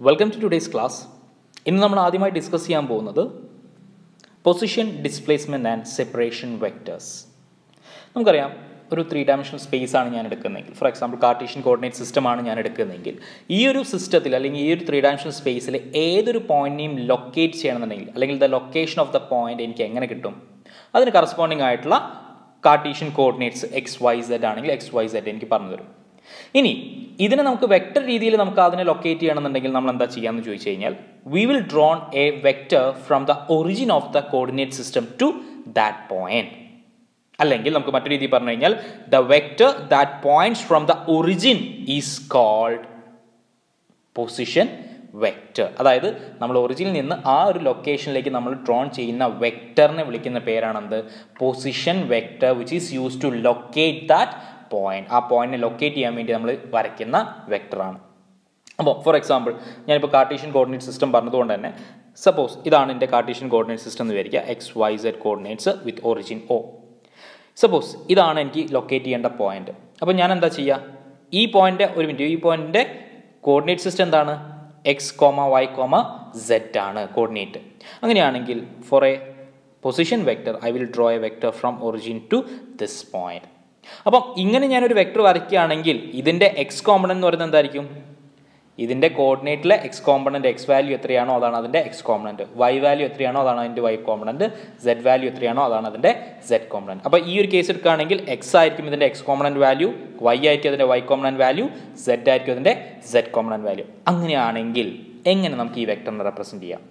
Welcome to today's class. ഇന്ന് നമ്മൾ ആദ്യമായി ഡിസ്കസ് ചെയ്യാൻ പോകുന്നത് position, displacement and separation vectors. നമുക്കറിയാം, ഒരു 3 ഡയമെൻഷണൽ സ്പേസ് ആണ് ഞാൻ എടുക്കുന്നതെങ്കിൽ, ഫോർ എക്സാമ്പിൾ കാർട്ടീഷ്യൻ കോർഡിനേറ്റ് സിസ്റ്റമാണ് ഞാൻ എടുക്കുന്നതെങ്കിൽ, ഈ ഒരു സിസ്റ്റത്തിൽ അല്ലെങ്കിൽ ഈ ഒരു 3 ഡയമെൻഷണൽ സ്പേസിൽ ഏതൊരു പോയിന്റിനെയും ലൊക്കേറ്റ് ചെയ്യണമെന്നുണ്ടെങ്കിൽ, അല്ലെങ്കിൽ the location of the point എനിക്ക് എങ്ങനെ കിട്ടും? അതിന് കറസ്പോണ്ടിങ് ആയിട്ടുള്ള കാർട്ടീഷ്യൻ കോർഡിനേറ്റ്സ് XYZ ആണെങ്കിൽ XYZ എനിക്ക് പറഞ്ഞു തരും. ഇനി ഇതിനെ നമുക്ക് വെക്റ്റർ രീതിയിൽ നമുക്ക് അതിനെ ലൊക്കേറ്റ് ചെയ്യണമെന്നുണ്ടെങ്കിൽ നമ്മൾ എന്താ ചെയ്യാമെന്ന് ചോദിച്ചു കഴിഞ്ഞാൽ, we will drawn a vector from the origin of the coordinate system to that point. അല്ലെങ്കിൽ നമുക്ക് മറ്റൊരു രീതി പറഞ്ഞു കഴിഞ്ഞാൽ, the vector that points from the origin is called position vector. അതായത് നമ്മൾ ഒറിജിനിൽ നിന്ന് ആ ഒരു ലൊക്കേഷനിലേക്ക് നമ്മൾ ഡ്രോൺ ചെയ്യുന്ന വെക്റ്ററിനെ വിളിക്കുന്ന പേരാണെന്ത്? Position vector, which is use to locate that point. ആ പോയിന്റിനെ ലൊക്കേറ്റ് ചെയ്യാൻ വേണ്ടി നമ്മൾ വരയ്ക്കുന്ന വെക്ടറാണ്. അപ്പോൾ ഫോർ എക്സാമ്പിൾ ഞാനിപ്പോൾ കാർട്ടീഷ്യൻ കോർഡിനേറ്റ് സിസ്റ്റം പറഞ്ഞതുകൊണ്ട് തന്നെ, സപ്പോസ് ഇതാണ് എൻ്റെ കാർട്ടീഷ്യൻ കോർഡിനേറ്റ് സിസ്റ്റം എന്ന് വിചാരിക്കുക, XYZ കോർഡിനേറ്റ്സ് വിത്ത് ഒറിജിൻ O. സപ്പോസ് ഇതാണ് എനിക്ക് ലൊക്കേറ്റ് ചെയ്യേണ്ട പോയിന്റ്. അപ്പോൾ ഞാൻ എന്താ ചെയ്യുക? ഈ പോയിന്റ്, ഒരു മിനിറ്റ്, ഈ പോയിന്റിൻ്റെ കോർഡിനേറ്റ് സിസ്റ്റം എന്താണ്? X, Y, Z ആണ് കോർഡിനേറ്റ്. അങ്ങനെയാണെങ്കിൽ for a position vector I will draw a vector from origin to this point. അപ്പം ഇങ്ങനെ ഞാനൊരു വെക്ടർ വരയ്ക്കുകയാണെങ്കിൽ ഇതിൻ്റെ എക്സ് കോമ്പണന്റ് എന്ന് പറയുന്നത് എന്തായിരിക്കും? ഇതിൻ്റെ കോർഡിനേറ്റിലെ എക്സ് കോമ്പണന്റ്, എക്സ് വാല്യൂ എത്രയാണോ അതാണ് അതിൻ്റെ എക്സ് കോമ്പണന്റ്, വൈ വാല്യൂ എത്രയാണോ അതാണ് അതിൻ്റെ വൈ കോമ്പണന്റ്, സെഡ് വാല്യൂ എത്രയാണോ അതാണ് അതിൻ്റെ സെഡ് കോമ്പണന്റ്. അപ്പോൾ ഈ ഒരു കേസ് എടുക്കുകയാണെങ്കിൽ എക്സ് ആയിരിക്കും ഇതിൻ്റെ എക്സ് കോമ്പണന്റ് വാല്യൂ, വൈ ആയിരിക്കും അതിൻ്റെ വൈ കോമ്പണന്റ് വാല്യൂ, സെഡ് ആയിരിക്കും അതിൻ്റെ സെഡ് കോമ്പണന്റ് വാല്യൂ. അങ്ങനെയാണെങ്കിൽ എങ്ങനെ നമുക്ക് ഈ വെക്ടറിനെ റെപ്രസെന്റ് ചെയ്യാം?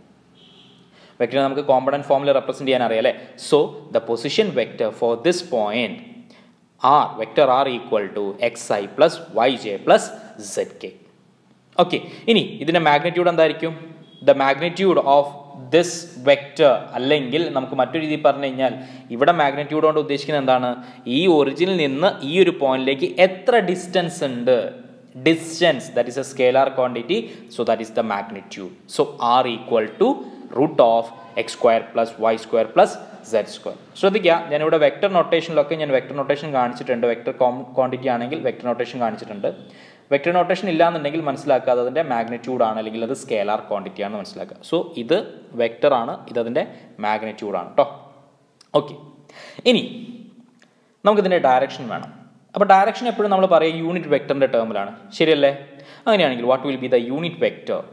വെക്ടറിനെ നമുക്ക് കോമ്പണന്റ് ഫോമിൽ റെപ്രസെന്റ് ചെയ്യാൻ അറിയാം അല്ലേ? So the position vector for this point R, vector R equal to xi plus yj plus zk. Okay, ഇനി ഇതിൻ്റെ മാഗ്നിറ്റ്യൂഡ് എന്തായിരിക്കും? The magnitude of this vector, അല്ലെങ്കിൽ നമുക്ക് മറ്റൊരു രീതിയിൽ പറഞ്ഞു കഴിഞ്ഞാൽ, ഇവിടെ മാഗ്നിറ്റ്യൂഡ് കൊണ്ട് ഉദ്ദേശിക്കുന്നത് എന്താണ്? ഈ ഒറിജിനിൽ നിന്ന് ഈ ഒരു പോയിന്റിലേക്ക് എത്ര ഡിസ്റ്റൻസ് ഉണ്ട്? Distance, that is a scalar quantity, so that is the magnitude. So R equal to root of x square plus y square plus z square. ശ്രദ്ധിക്കുക, ഞാനിവിടെ വെക്ടർ നൊട്ടേഷനിലൊക്കെ ഞാൻ വെക്ടർ നൊട്ടേഷൻ കാണിച്ചിട്ടുണ്ട്. വെക്ടർ ക്വാണ്ടിറ്റി ആണെങ്കിൽ vector notation കാണിച്ചിട്ടുണ്ട്. Vector notation ഇല്ലാന്നുണ്ടെങ്കിൽ മനസ്സിലാക്കാതെ അതിൻ്റെ മാഗ്നിറ്റ്യൂഡ് ആണ്, അല്ലെങ്കിൽ അത് സ്കേലാർ ക്വാണ്ടിറ്റി ആണെന്ന് മനസ്സിലാക്കുക. സോ ഇത് വെക്ടർ ആണ്, ഇതതിൻ്റെ മാഗ്നിറ്റ്യൂഡ് ആണ് കേട്ടോ. ഓക്കെ, ഇനി നമുക്കിതിൻ്റെ ഡയറക്ഷൻ വേണം. അപ്പോൾ ഡയറക്ഷൻ എപ്പോഴും നമ്മൾ പറയുക യൂണിറ്റ് വെക്ടറിൻ്റെ ടേമിലാണ്, ശരിയല്ലേ? അങ്ങനെയാണെങ്കിൽ what will be the unit vector?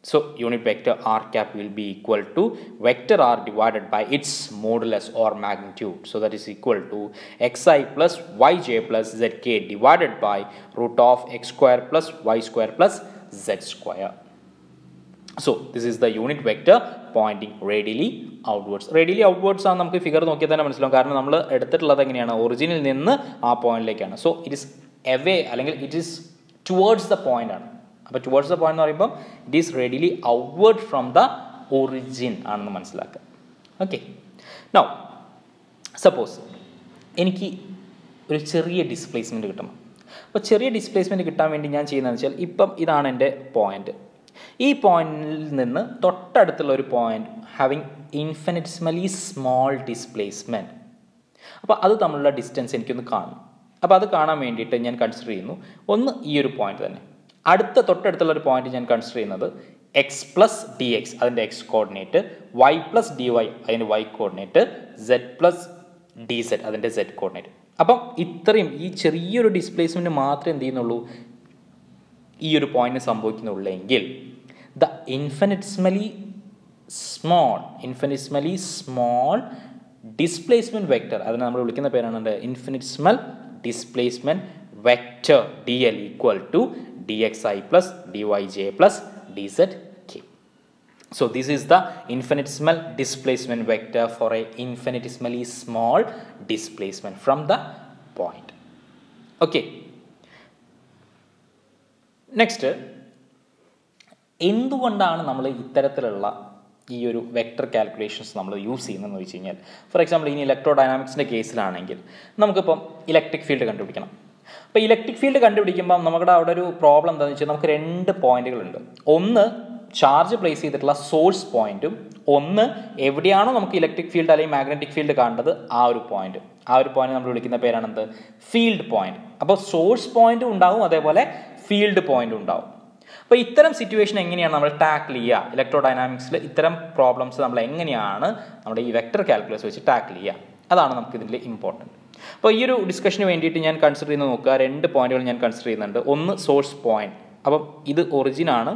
So unit vector r cap will be equal to vector r divided by its modulus or magnitude. So that is equal to xi plus yj plus zk divided by root of x square plus y square plus z square. So this is the unit vector pointing radially outwards. Radially outwards ആണ് നമുക്ക് figure നോക്കിയാൽ തന്നെ മനസ്സിലാവും. കാരണം നമ്മൾ എടുത്തിട്ടുള്ളത് എങ്ങനെയാണ്? ഒറിജിനിൽ നിന്ന് ആ പോയിന്റിലേക്കാണ്. സോ ഇറ്റ് ഇസ് എവേ, അല്ലെങ്കിൽ it is towards the point ആണ്. അപ്പോൾ ടുവേർഡ്സ് ദ പോയിന്റ് എന്ന് പറയുമ്പോൾ it is radially outward from the origin ആണെന്ന് മനസ്സിലാക്കുക. ഓക്കെ, നൗ സപ്പോസ് എനിക്ക് ഒരു ചെറിയ ഡിസ്പ്ലേസ്മെൻറ്റ് കിട്ടണം. അപ്പോൾ ചെറിയ ഡിസ്പ്ലേസ്മെൻറ്റ് കിട്ടാൻ വേണ്ടി ഞാൻ ചെയ്യുന്നതെന്ന് വെച്ചാൽ, ഇപ്പം ഇതാണ് എൻ്റെ പോയിന്റ്. ഈ പോയിന്റിൽ നിന്ന് തൊട്ടടുത്തുള്ള ഒരു പോയിന്റ് ഹാവിങ് ഇൻഫിനിറ്റ്സിമലി സ്മോൾ ഡിസ്പ്ലേസ്മെൻറ്റ്. അപ്പോൾ അത് തമ്മിലുള്ള ഡിസ്റ്റൻസ് എനിക്കൊന്ന് കാണണം. അപ്പോൾ അത് കാണാൻ വേണ്ടിയിട്ട് ഞാൻ കൺസിഡർ ചെയ്യുന്നു ഒന്ന് ഈ ഒരു പോയിന്റ് തന്നെ. തൊട്ടടുത്തുള്ള ഒരു പോയിന്റ് ഞാൻ കൺസിഡർ ചെയ്യുന്നത് എക്സ് പ്ലസ് ഡി എക്സ്, അതിൻ്റെ X coordinate, Y plus D Y, അതിൻ്റെ Y coordinate, Z plus D Z, അതിൻ്റെ സെഡ് കോർഡിനേറ്റ്. അപ്പം ഇത്രയും ഈ ചെറിയൊരു ഡിസ്പ്ലേസ്മെൻറ്റ് മാത്രമേ എന്ത് ചെയ്യുന്നുള്ളൂ? ഈ ഒരു പോയിന്റിന് സംഭവിക്കുന്നുള്ളൂ എങ്കിൽ the infinitesimally small displacement vector, അതിനെ നമ്മൾ വിളിക്കുന്ന പേരാണ് infinitesimal displacement vector dl equal to dxi plus dyj plus dzk. So this is the infinitesimal displacement vector for a infinitesimally small displacement from the point. Okay, next, എന്തുകൊണ്ടാണ് നമ്മൾ ഇത്തരത്തിലുള്ള ഈ ഒരു vector calculations നമ്മൾ യൂസ് ചെയ്യുന്നതെന്ന് വെച്ച് കഴിഞ്ഞാൽ, for example ഇനി ഇലക്ട്രോ ഡൈനാമിക്സിൻ്റെ കേസിലാണെങ്കിൽ നമുക്കിപ്പം ഇലക്ട്രിക് ഫീൽഡ് കണ്ടുപിടിക്കണം. അപ്പോൾ ഇലക്ട്രിക് ഫീൽഡ് കണ്ടുപിടിക്കുമ്പോൾ നമ്മുടെ അവിടെ ഒരു പ്രോബ്ലം എന്താണെന്ന് വെച്ചാൽ, നമുക്ക് 2 പോയിന്റുകളുണ്ട്. ഒന്ന് ചാർജ് പ്ലേസ് ചെയ്തിട്ടുള്ള സോഴ്സ് പോയിന്റും, ഒന്ന് എവിടെയാണോ നമുക്ക് ഇലക്ട്രിക് ഫീൽഡ് അല്ലെങ്കിൽ മാഗ്നറ്റിക് ഫീൽഡ് കാണേണ്ടത് ആ ഒരു പോയിന്റ്. ആ ഒരു പോയിന്റ് നമ്മൾ വിളിക്കുന്ന പേരാണെന്ത്? Field point. അപ്പോൾ സോഴ്സ് പോയിന്റും ഉണ്ടാവും, അതേപോലെ ഫീൽഡ് പോയിന്റും ഉണ്ടാവും. അപ്പോൾ ഇത്തരം സിറ്റുവേഷൻ എങ്ങനെയാണ് നമ്മൾ ടാക്കിൾ ചെയ്യുക? ഇലക്ട്രോ ഡൈനാമിക്സിൽ ഇത്തരം പ്രോബ്ലംസ് നമ്മൾ എങ്ങനെയാണ് നമ്മുടെ ഈ വെക്ടർ കാൽക്കുലസ് വെച്ച് ടാക്കിൾ ചെയ്യുക? അതാണ് നമുക്ക് ഇതിൽ ഇമ്പോർട്ടൻറ്റ്. അപ്പോൾ ഈ ഒരു ഡിസ്കഷന് വേണ്ടിയിട്ട് ഞാൻ കൺസിഡർ ചെയ്യുന്നത് നോക്കുക, 2 പോയിന്റുകൾ ഞാൻ കൺസിഡർ ചെയ്യുന്നുണ്ട്. ഒന്ന് സോഴ്സ് പോയിന്റ്. അപ്പം ഇത് ഒറിജിനാണ്.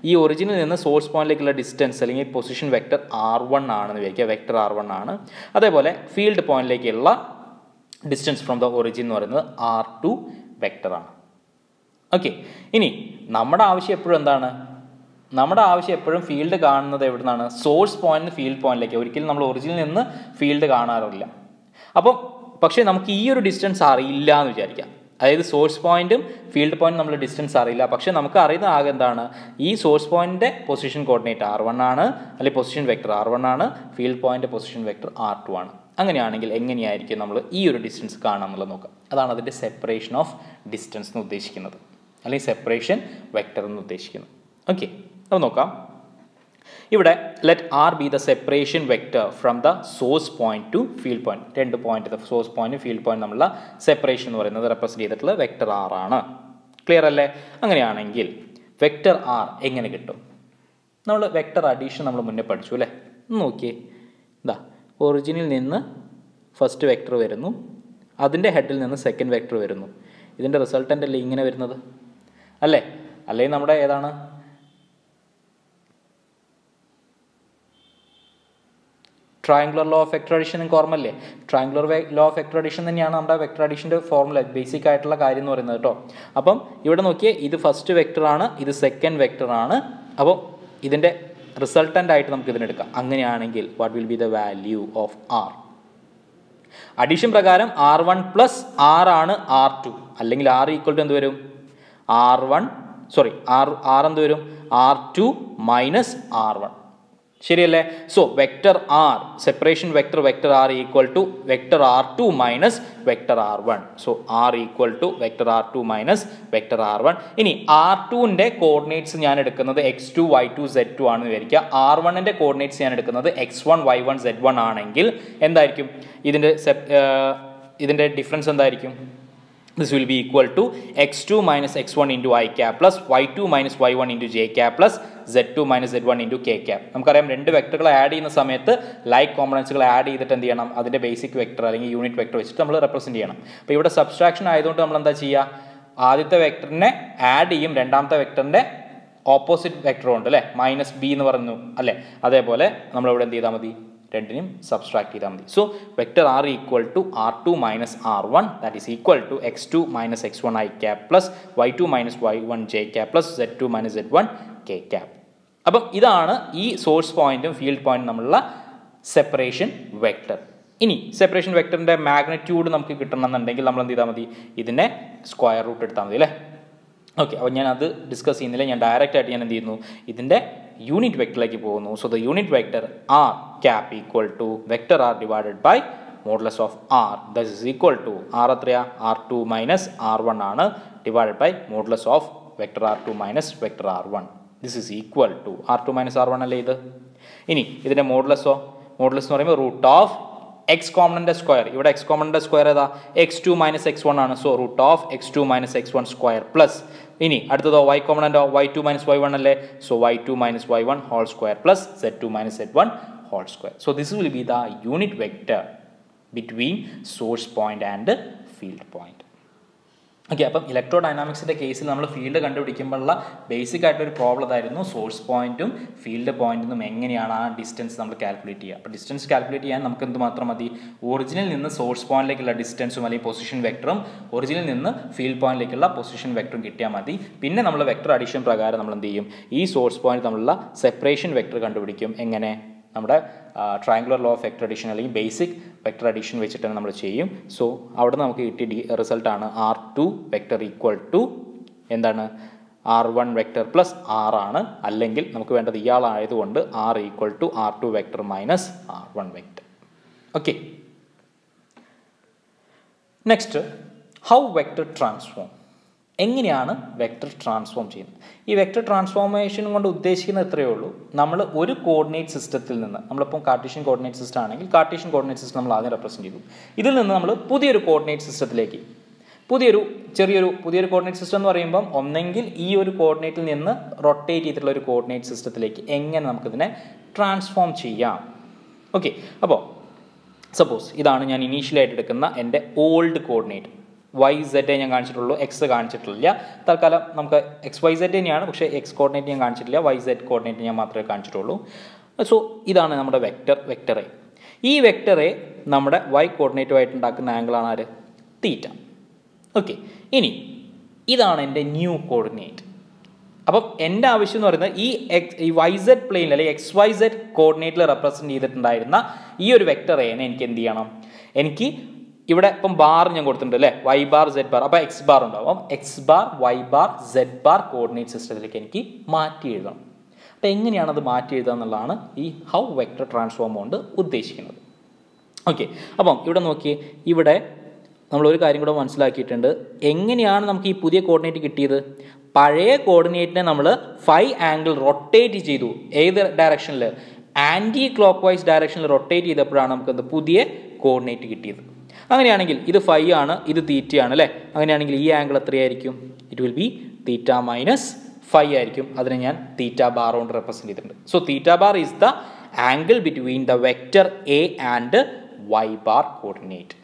ഈ ഒറിജിനിൽ നിന്ന് സോഴ്സ് പോയിന്റിലേക്കുള്ള ഡിസ്റ്റൻസ് അല്ലെങ്കിൽ പൊസിഷൻ വെക്ടർ R1 ആണെന്ന് വിചാരിക്കുക, വെക്ടർ R1 ആണ്. അതേപോലെ ഫീൽഡ് പോയിന്റിലേക്കുള്ള ഡിസ്റ്റൻസ് ഫ്രം ദ ഒറിജിൻ എന്ന് പറയുന്നത് R2 വെക്ടറാണ്. ഓക്കെ, ഇനി നമ്മുടെ ആവശ്യം എപ്പോഴും എന്താണ്? നമ്മുടെ ആവശ്യം എപ്പോഴും ഫീൽഡ് കാണുന്നത് എവിടെ നിന്നാണ്? സോഴ്സ് പോയിന്റ് ഫീൽഡ് പോയിന്റിലേക്ക്. ഒരിക്കലും നമ്മൾ ഒറിജിനിൽ നിന്ന് ഫീൽഡ് കാണാറില്ല. അപ്പം പക്ഷേ നമുക്ക് ഈ ഒരു ഡിസ്റ്റൻസ് അറിയില്ല എന്ന് വിചാരിക്കാം. അതായത് സോഴ്സ് പോയിന്റും ഫീൽഡ് പോയിന്റും നമ്മൾ ഡിസ്റ്റൻസ് അറിയില്ല. പക്ഷേ നമുക്ക് അറിയുന്ന ആകെ എന്താണ്? ഈ സോഴ്സ് പോയിന്റിന്റെ പൊസിഷൻ കോർഡിനേറ്റ് R1 ആണ്, അല്ലെങ്കിൽ പൊസിഷൻ വെക്ടർ R1 ആണ്, field point position vector R2 ആണ്. അങ്ങനെയാണെങ്കിൽ എങ്ങനെയായിരിക്കും നമ്മൾ ഈ ഒരു ഡിസ്റ്റൻസ് കാണാൻ എന്നുള്ളത് നോക്കാം. അതാണ് അതിൻ്റെ സെപ്പറേഷൻ ഓഫ് ഡിസ്റ്റൻസ് എന്ന് ഉദ്ദേശിക്കുന്നത്, അല്ലെങ്കിൽ സെപ്പറേഷൻ വെക്ടർ എന്ന് ഉദ്ദേശിക്കുന്നത്. ഓക്കെ, അപ്പോൾ നോക്കാം. ഇവിടെ let R be the separation vector from the source point to field point. 2 point, source point field point നമ്മളുള്ള സെപ്പറേഷൻ എന്ന് പറയുന്നത് റെപ്രസെന്റ് ചെയ്തിട്ടുള്ള വെക്ടർ R ആണ്. ക്ലിയർ അല്ലേ? അങ്ങനെയാണെങ്കിൽ വെക്ടർ R എങ്ങനെ കിട്ടും? നമ്മൾ വെക്ടർ അഡീഷൻ നമ്മൾ മുന്നേ പഠിച്ചു അല്ലേ? നോക്കിയേ, ഇതാ ഒറിജിനിൽ നിന്ന് ഫസ്റ്റ് വെക്ടർ വരുന്നു, അതിൻ്റെ ഹെഡിൽ നിന്ന് സെക്കൻഡ് വെക്ടർ വരുന്നു. ഇതിൻ്റെ റിസൾട്ടൻ്റ് അല്ലേ ഇങ്ങനെ വരുന്നത് അല്ലേ? അല്ലെങ്കിൽ നമ്മുടെ ഏതാണ് triangular law of vector addition നിങ്ങൾക്ക് ഓർമ്മല്ലേ? Triangular law of vector addition തന്നെയാണ് നമ്മുടെ വെക്ടർ അഡീഷൻ്റെ ഫോർമുല, ബേസിക് ആയിട്ടുള്ള കാര്യം എന്ന് പറയുന്നത് കേട്ടോ. അപ്പം ഇവിടെ നോക്കിയേ, ഇത് ഫസ്റ്റ് വെക്ടർ ആണ്, ഇത് സെക്കൻഡ് വെക്ടർ ആണ്. അപ്പോൾ ഇതിൻ്റെ റിസൾട്ടൻ്റ് ആയിട്ട് നമുക്ക് ഇതിനെടുക്കാം. അങ്ങനെയാണെങ്കിൽ what will be the value of R? Addition പ്രകാരം R1 പ്ലസ് R ആണ് R2, അല്ലെങ്കിൽ R ഈക്വൽ ടു എന്ത് വരും? R എന്ത് വരും? R2 minus R1. ശരിയല്ലേ? So vector R, separation vector vector R equal to vector R2 minus vector R1. So R equal to vector R2 minus vector R1. ഇനി R2ൻ്റെ coordinates ഞാൻ എടുക്കുന്നത് x2 y2 z2 ആണെന്ന് വിചാരിക്കുക. R1ൻ്റെ coordinates ഞാൻ എടുക്കുന്നത് x1 y1 z1 ആണെങ്കിൽ എന്തായിരിക്കും ഇതിൻ്റെ ഡിഫറൻസ് എന്തായിരിക്കും? This will be equal to x2 minus x1 into I cap plus y2 minus y1 into j cap plus z2 minus z1 into k cap. നമുക്കറിയാം, 2 വെക്ടറുകൾ ആഡ് ചെയ്യുന്ന സമയത്ത് ലൈക്ക് കോമ്പണൻസുകൾ ആഡ് ചെയ്തിട്ട് എന്ത് ചെയ്യണം? അതിൻ്റെ ബേസിക് വെക്ടർ അല്ലെങ്കിൽ യൂണിറ്റ് വെക്ടർ വെച്ചിട്ട് നമ്മൾ റെപ്രസെൻറ്റ് ചെയ്യണം. അപ്പോൾ ഇവിടെ സബ്സ്ട്രാക്ഷൻ ആയതുകൊണ്ട് നമ്മൾ എന്താ ചെയ്യുക? ആദ്യത്തെ വെക്ടറിനെ ആഡ് ചെയ്യും, രണ്ടാമത്തെ വെക്ടറിൻ്റെ ഓപ്പോസിറ്റ് വെക്ടറും ഉണ്ട് അല്ലേ, -b എന്ന് പറഞ്ഞു അല്ലേ? അതേപോലെ നമ്മളിവിടെ എന്ത് ചെയ്താൽ മതി? രണ്ടിനും സബ്സ്ട്രാക്ട് ചെയ്താൽ മതി. So vector R equal to R2 minus R1, that is equal to x2 minus x1 I cap plus y2 minus y1 j cap plus z2 minus z1 k cap. അപ്പം ഇതാണ് ഈ സോഴ്സ് പോയിന്റും field പോയിന്റും തമ്മിലുള്ള separation vector. ഇനി separation വെക്ടറിൻ്റെ magnitude നമുക്ക് കിട്ടണമെന്നുണ്ടെങ്കിൽ നമ്മൾ എന്ത് ചെയ്താൽ മതി? ഇതിനെ സ്ക്വയർ റൂട്ട് എടുത്താൽ മതി അല്ലേ? ഓക്കെ, അപ്പോൾ ഞാൻ അത് ഡിസ്കസ് ചെയ്യുന്നില്ല. ഞാൻ ഡയറക്റ്റ് ആയിട്ട് ഞാൻ എന്ത് ചെയ്യുന്നു? ഇതിൻ്റെ യൂണിറ്റ് വെക്ടറിലേക്ക് പോകുന്നു. So the unit vector R cap equal to vector R divided by modulus of R. That is equal to R എത്രയാ? R2 മൈനസ് R1 ആണ്, divided by modulus of vector R2 minus vector R1. This is equal to R2 minus R1 അല്ലേ ഇത്? ഇനി ഇതിൻ്റെ modulus എന്ന് പറയുമ്പോൾ root of x കോമണൻ്റെ square. ഇവിടെ എക്സ് കോമണൻ്റെ സ്ക്വയർ ഏതാ? x2 മൈനസ് x1 ആണ്. So root of x2 minus x1 square plus, ഇനി അടുത്തതോ y കോമണൻ്റോ y2 മൈനസ് y1 അല്ലേ? So y2 minus y1 whole square plus z2 minus z1 whole square. So this will be the unit vector between source point and field point. Okay, അപ്പം ഇലക്ട്രോ ഡൈനാമിക്സിൻ്റെ കേസിൽ നമ്മൾ field കണ്ടുപിടിക്കുമ്പോഴുള്ള basic ആയിട്ടൊരു problem ആയിരുന്നു source പോയിന്റും ഫീൽഡ് പോയിന്റിനും എങ്ങനെയാണ് ആ ഡിസ്റ്റൻസ് നമ്മൾ കാൽക്കുലേറ്റ് ചെയ്യുക. അപ്പോൾ ഡിസ്റ്റൻസ് കാൽക്കുലേറ്റ് ചെയ്യാൻ നമുക്ക് എന്ത് മാത്രം മതി? ഒറിജിനിൽ നിന്ന് സോഴ്സ് പോയിന്റിലേക്കുള്ള ഡിസ്റ്റൻസും അല്ലെങ്കിൽ പൊസിഷൻ വെക്ടറും ഒറിജിനിൽ നിന്ന് ഫീൽഡ് പോയിന്റിലേക്കുള്ള പൊസിഷൻ വെക്ടറും കിട്ടിയാൽ മതി. പിന്നെ നമ്മൾ വെക്ടർ അഡീഷൻ പ്രകാരം നമ്മൾ എന്ത് ചെയ്യും? ഈ സോഴ്സ് പോയിന്റ് തമ്മിലുള്ള സെപ്പറേഷൻ വെക്ടർ കണ്ടുപിടിക്കും. എങ്ങനെ? നമ്മുടെ triangular law of vector addition അല്ലെങ്കിൽ ബേസിക് വെക്ടർ അഡീഷൻ വെച്ചിട്ട് നമ്മൾ ചെയ്യും. സോ അവിടെ നമുക്ക് കിട്ടിയ റിസൾട്ടാണ് R2 വെക്ടർ ഈക്വൽ ടു എന്താണ്? R1 വെക്ടർ പ്ലസ് R ആണ്. അല്ലെങ്കിൽ നമുക്ക് വേണ്ടത് ഇയാളായതുകൊണ്ട് R equal to R2 vector minus R1 vector. Okay, next how vector transform. എങ്ങനെയാണ് വെക്ടർ ട്രാൻസ്ഫോം ചെയ്യുന്നത്? ഈ വെക്ടർ ട്രാൻസ്ഫോർമേഷൻ കൊണ്ട് ഉദ്ദേശിക്കുന്നത് ഇത്രയേ ഉള്ളൂ. നമ്മൾ ഒരു കോർഡിനേറ്റ് സിസ്റ്റത്തിൽ നിന്ന്, നമ്മളിപ്പോൾ കാർട്ടീഷ്യൻ കോർഡിനേറ്റ് സിസ്റ്റം ആണെങ്കിൽ കാർട്ടീഷ്യൻ കോർഡിനേറ്റ് സിസ്റ്റം നമ്മൾ ആദ്യം റെപ്രസെൻറ്റ് ചെയ്തു. ഇതിൽ നിന്ന് നമ്മൾ പുതിയൊരു കോർഡിനേറ്റ് സിസ്റ്റത്തിലേക്ക്, പുതിയൊരു കോർഡിനേറ്റ് സിസ്റ്റം എന്ന് പറയുമ്പം ഒന്നെങ്കിൽ ഈ ഒരു കോർഡിനേറ്റിൽ നിന്ന് റൊട്ടേറ്റ് ചെയ്തിട്ടുള്ള ഒരു കോർഡിനേറ്റ് സിസ്റ്റത്തിലേക്ക് എങ്ങനെ നമുക്കിതിനെ ട്രാൻസ്ഫോം ചെയ്യാം. ഓക്കെ, അപ്പോൾ സപ്പോസ് ഇതാണ് ഞാൻ ഇനീഷ്യലായിട്ട് എടുക്കുന്ന എൻ്റെ ഓൾഡ് കോർഡിനേറ്റ്. YZ ഞാൻ കാണിച്ചിട്ടുള്ളൂ, എക്സ് കാണിച്ചിട്ടില്ല. തൽക്കാലം നമുക്ക് XYZ തന്നെയാണ്, പക്ഷേ എക്സ് കോർഡിനേറ്റ് ഞാൻ കാണിച്ചിട്ടില്ല, YZ കോർഡിനേറ്റ് ഞാൻ മാത്രമേ കാണിച്ചിട്ടുള്ളൂ. സോ ഇതാണ് നമ്മുടെ വെക്ടർ എ. ഈ വെക്ടർ എ നമ്മുടെ Y കോർഡിനേറ്റുമായിട്ട് ഉണ്ടാക്കുന്ന ആംഗിളാണ് ആര്? തീറ്റ. ഓക്കെ, ഇനി ഇതാണ് എൻ്റെ ന്യൂ കോർഡിനേറ്റ്. അപ്പം എൻ്റെ ആവശ്യം എന്ന് പറയുന്നത് ഈ YZ പ്ലെയിനിൽ അല്ലെങ്കിൽ XYZ കോർഡിനേറ്റിൽ റെപ്രസെൻറ്റ് ചെയ്തിട്ടുണ്ടായിരുന്ന ഈ ഒരു വെക്ടർ എനെ എനിക്ക് എന്ത് ചെയ്യണം? എനിക്ക് ഇവിടെ ഇപ്പം ബാർ ഞാൻ കൊടുത്തിട്ടുണ്ട് അല്ലേ, Y ബാർ Z ബാർ. അപ്പോൾ X ബാർ ഉണ്ടാവും. X bar Y bar Z bar coordinate സിസ്റ്റത്തിലേക്ക് എനിക്ക് മാറ്റി എഴുതണം. അപ്പോൾ എങ്ങനെയാണ് അത് മാറ്റി എഴുതുക എന്നുള്ളതാണ് ഈ ഹൗ വെക്ടർ ട്രാൻസ്ഫോം കൊണ്ട് ഉദ്ദേശിക്കുന്നത്. ഓക്കെ, അപ്പം ഇവിടെ നോക്കി, ഇവിടെ നമ്മളൊരു കാര്യം കൂടെ മനസ്സിലാക്കിയിട്ടുണ്ട്. എങ്ങനെയാണ് നമുക്ക് ഈ പുതിയ കോർഡിനേറ്റ് കിട്ടിയത്? പഴയ കോർഡിനേറ്റിനെ നമ്മൾ 5 ആംഗിൾ റൊട്ടേറ്റ് ചെയ്തു. ഏത് ഡയറക്ഷനിൽ? ആൻറ്റി ക്ലോക്ക് വൈസ് ഡയറക്ഷനിൽ റൊട്ടേറ്റ് ചെയ്തപ്പോഴാണ് നമുക്ക് പുതിയ കോർഡിനേറ്റ് കിട്ടിയത്. അങ്ങനെയാണെങ്കിൽ ഇത് 5 ആണ്, ഇത് തീറ്റയാണ് അല്ലേ. അങ്ങനെയാണെങ്കിൽ ഈ ആംഗിൾ എത്രയായിരിക്കും? It will be theta minus 5 ആയിരിക്കും. അതിനെ ഞാൻ തീറ്റ ബാർ കൊണ്ട് റെപ്രസെൻറ്റ് ചെയ്തിട്ടുണ്ട്. So theta bar is the angle between the vector A and Y bar coordinate.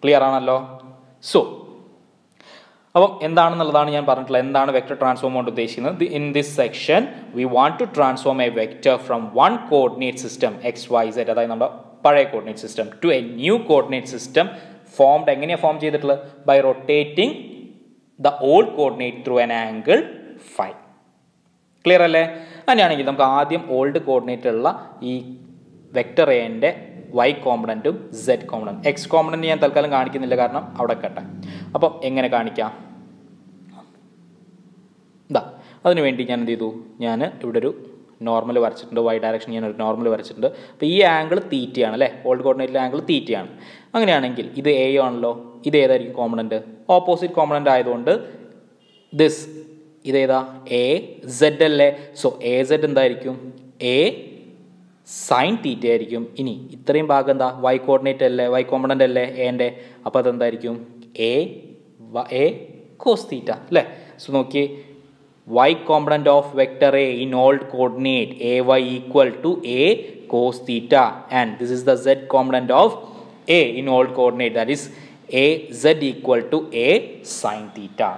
Clear ആണല്ലോ? സോ അപ്പം എന്താണെന്നുള്ളതാണ് ഞാൻ പറഞ്ഞിട്ടുള്ളത്. എന്താണ് വെക്ടർ ട്രാൻസ്ഫോം കൊണ്ട് ഉദ്ദേശിക്കുന്നത്? In this section we want to transform a vector from one coordinate system XYZ, അതായത് നമ്മുടെ പഴയ coordinate system, to a new coordinate system formed. എങ്ങനെയാണ് ഫോം ചെയ്തിട്ടുള്ളത്? By rotating the old coordinate through an angle 5. Clear അല്ലേ? അങ്ങനെയാണെങ്കിൽ നമുക്ക് ആദ്യം old കോർഡിനേറ്റുള്ള ഈ വെക്ടർ എൻ്റെ Y കോമ്പണൻറ്റും Z കോമ്പണൻറ്റും, X കോമ്പണൻറ്റ് ഞാൻ തൽക്കാലം കാണിക്കുന്നില്ല, കാരണം അവിടെ കട്ടെ. അപ്പം എങ്ങനെ കാണിക്കാം? അതിനുവേണ്ടി ഞാൻ എന്ത് ചെയ്തു? ഞാൻ ഇവിടെ ഒരു നോർമൽ വരച്ചിട്ടുണ്ട്. Y ഡയറക്ഷൻ ഞാനൊരു നോർമൽ വരച്ചിട്ടുണ്ട്. അപ്പോൾ ഈ ആംഗിൾ തീറ്റയാണ് അല്ലേ, ഓൾഡ് കോർഡിനേറ്റിലെ ആംഗിൾ തീറ്റയാണ്. അങ്ങനെയാണെങ്കിൽ ഇത് A ആണല്ലോ. ഇത് ഏതായിരിക്കും കോമ്പണൻറ്റ്? ഓപ്പോസിറ്റ് കോമ്പണൻറ്റ് ആയതുകൊണ്ട് ഇതേതാ? AZ അല്ലേ. സോ AZ എന്തായിരിക്കും? A സൈൻ തീറ്റ ആയിരിക്കും. ഇനി ഇത്രയും ഭാഗം എന്താ? Y കോർഡിനേറ്റ് അല്ലേ, Y കോമ്പണൻ്റ് അല്ലേ എൻ്റെ. അപ്പോൾ അതെന്തായിരിക്കും? A കോസ് തീറ്റ അല്ലേ. സോ നോക്കിയേ, Y component of vector A in old coordinate AY equal to A cos theta, and this is the Z component of A in old coordinate, that is AZ equal to A sin theta.